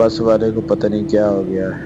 بس والے کو پتہ نہیں کیا ہو گیا ہے۔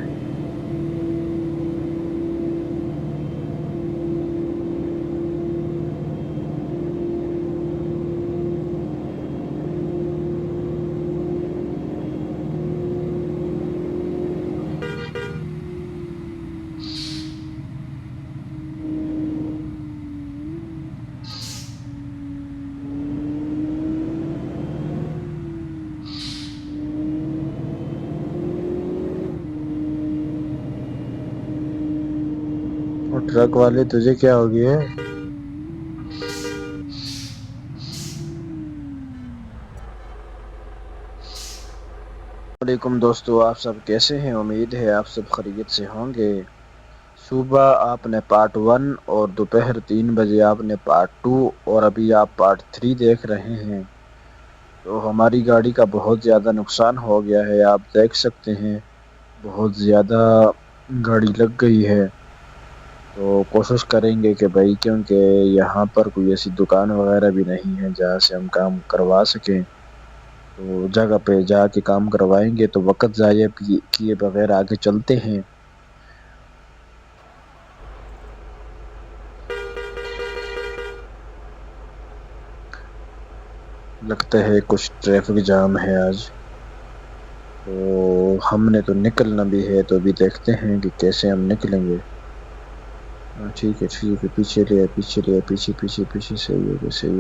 اور ٹرک والے تجھے کیا ہو گیا ہے؟ وعلیکم دوستو، آپ سب کیسے ہیں؟ امید ہے آپ سب خیریت سے ہوں گے۔ صبح آپ نے پارٹ 1 اور دوپہر 3 بجے آپ نے پارٹ 2 اور ابھی آپ پارٹ 3 دیکھ رہے ہیں۔ تو ہماری گاڑی کا بہت زیادہ نقصان ہو گیا ہے، آپ دیکھ سکتے ہیں بہت زیادہ گاڑی لگ گئی ہے۔ تو کوشش کریں گے کہ بھائی، کیونکہ یہاں پر کوئی ایسی دکان وغیرہ بھی نہیں ہے جہاں سے ہم کام کروا سکیں، تو جگہ پہ جا کے کام کروائیں گے تو وقت ضائع کیے بغیر آگے چلتے ہیں۔ لگتا ہے کچھ ٹریفک جام ہے آج، تو ہم نے تو نکلنا بھی ہے، تو ابھی دیکھتے ہیں کہ کیسے ہم نکلیں گے۔ ہاں ٹھیک ہے پیچھے لے پیچھے صحیح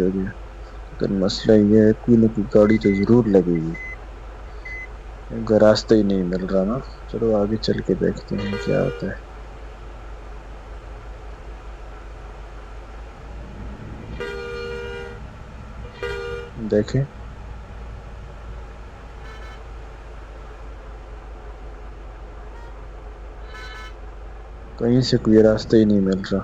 ہو گیا۔ لیکن مسئلہ یہ ہے کوئی نہ کوئی گاڑی تو ضرور لگے گی، کیونکہ راستہ ہی نہیں مل رہا نا۔ چلو آگے چل کے دیکھتے ہیں کیا ہوتا ہے۔ دیکھیں کہیں سے کوئی راستہ ہی نہیں مل رہا۔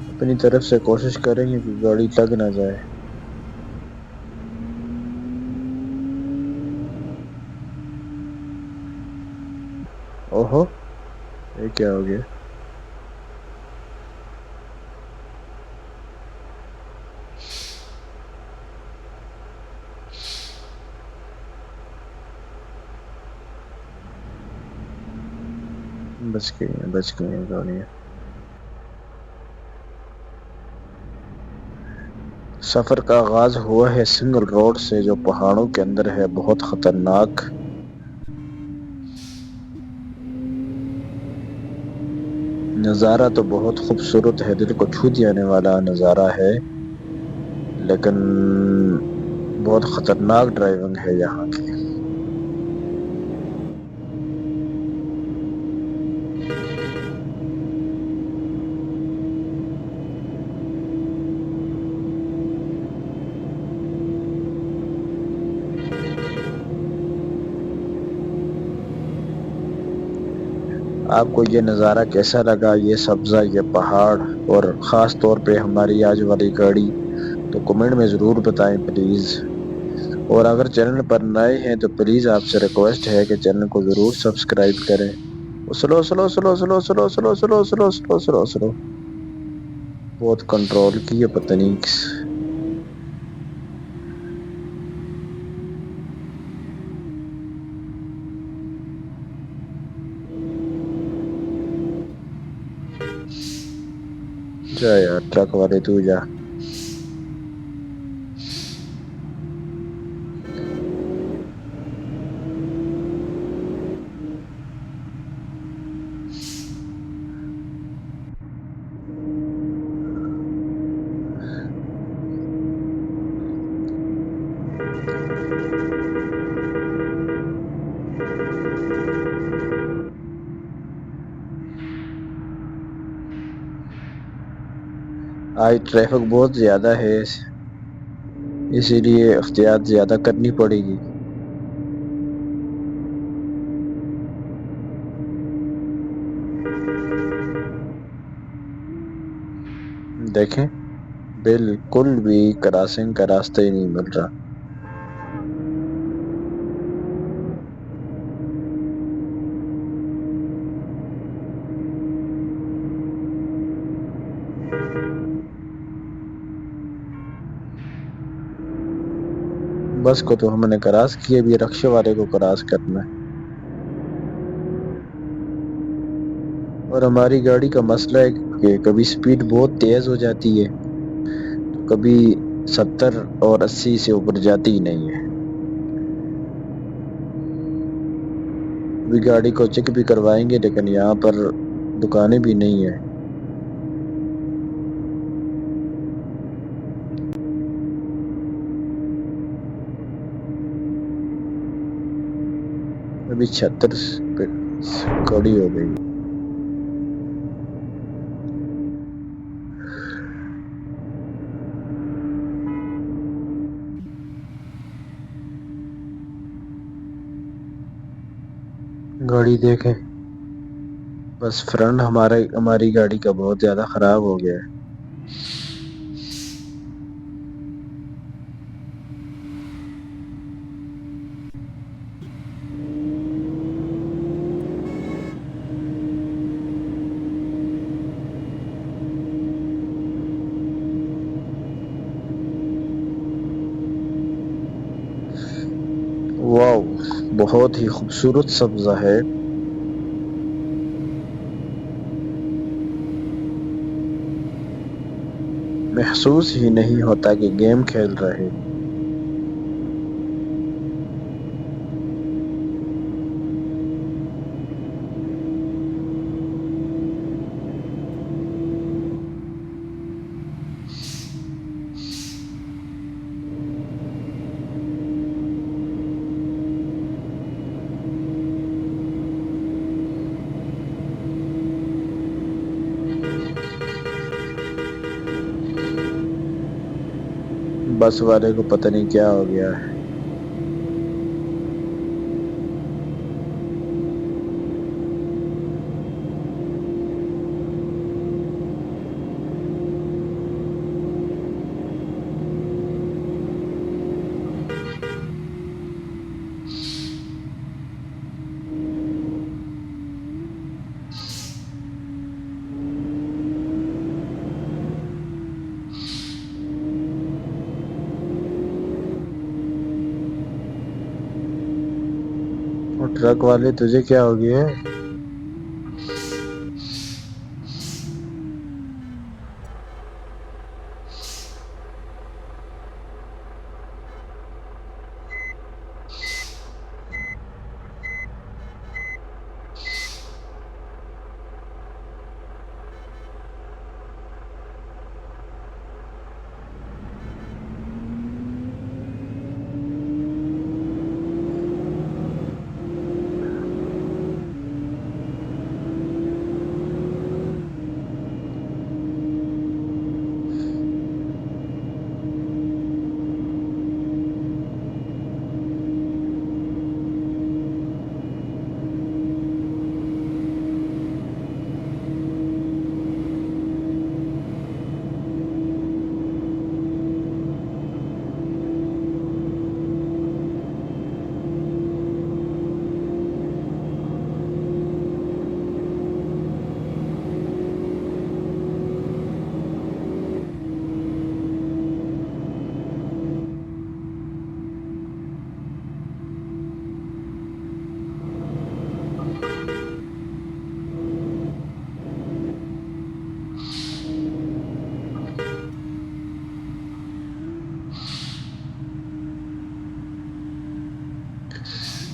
اپنی طرف سے کوشش کریں گے کہ گاڑی لگ نہ جائے۔ اوہو، یہ کیا ہو گیا؟ بچ گئی ہیں گاڑیاں۔ سفر کا آغاز ہوا ہے سنگل روڈ سے، جو پہاڑوں کے اندر ہے، بہت خطرناک۔ نظارہ تو بہت خوبصورت ہے، دل کو چھو جانے والا نظارہ ہے، لیکن بہت خطرناک ڈرائیونگ ہے یہاں کی۔ آپ کو یہ نظارہ کیسا لگا؟ یہ سبزہ، یہ پہاڑ، اور خاص طور پہ ہماری آج والی گاڑی؟ تو کمنٹ میں ضرور بتائیں پلیز۔ اور اگر چینل پر نئے ہیں تو پلیز آپ سے ریکویسٹ ہے کہ چینل کو ضرور سبسکرائب کریں۔ سلو سلو سلو سلو سلو سلو سلو سلو سلو سلو سلو، بہت کنٹرول کی ہے پتہ نہیں جا یار ٹرک والے تو جا۔ آج ٹریفک بہت زیادہ ہے، اسی لیے احتیاط زیادہ کرنی پڑے گی۔ دیکھیں بالکل بھی کراسنگ کا راستہ ہی نہیں مل رہا۔ بس کو تو ہم نے کراس کیا، بھی رکشے والے کو کراس کرنا ہے۔ اور ہماری گاڑی کا مسئلہ ہے کہ کبھی سپیڈ بہت تیز ہو جاتی ہے تو کبھی 70 اور 80 سے اوپر جاتی ہی نہیں ہے۔ ابھی گاڑی کو چیک بھی کروائیں گے لیکن یہاں پر دکانیں بھی نہیں ہے۔ ابھی 76 پہ کھڑی ہو گئی۔ گاڑی دیکھیں، بس فرنٹ ہماری گاڑی کا بہت زیادہ خراب ہو گیا ہے۔ واو، بہت ہی خوبصورت سبزہ ہے۔ محسوس ہی نہیں ہوتا کہ گیم کھیل رہے۔ بس والے کو پتہ نہیں کیا ہو گیا ہے۔ اور ٹرک والے تجھے کیا ہو گیا ہے؟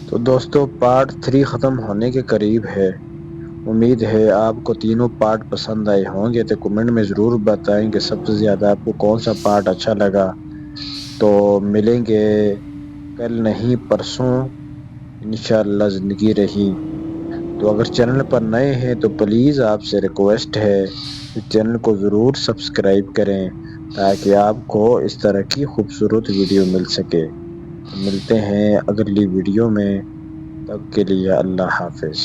تو دوستو پارٹ 3 ختم ہونے کے قریب ہے۔ امید ہے آپ کو تینوں پارٹ پسند آئے ہوں گے، تو کمنٹ میں ضرور بتائیں کہ سب سے زیادہ آپ کو کون سا پارٹ اچھا لگا۔ تو ملیں گے کل نہیں پرسوں انشاءاللہ زندگی رہی۔ تو اگر چینل پر نئے ہیں تو پلیز آپ سے ریکویسٹ ہے کہ چینل کو ضرور سبسکرائب کریں تاکہ آپ کو اس طرح کی خوبصورت ویڈیو مل سکے۔ تو ملتے ہیں اگلی ویڈیو میں، تب کے لیے اللہ حافظ۔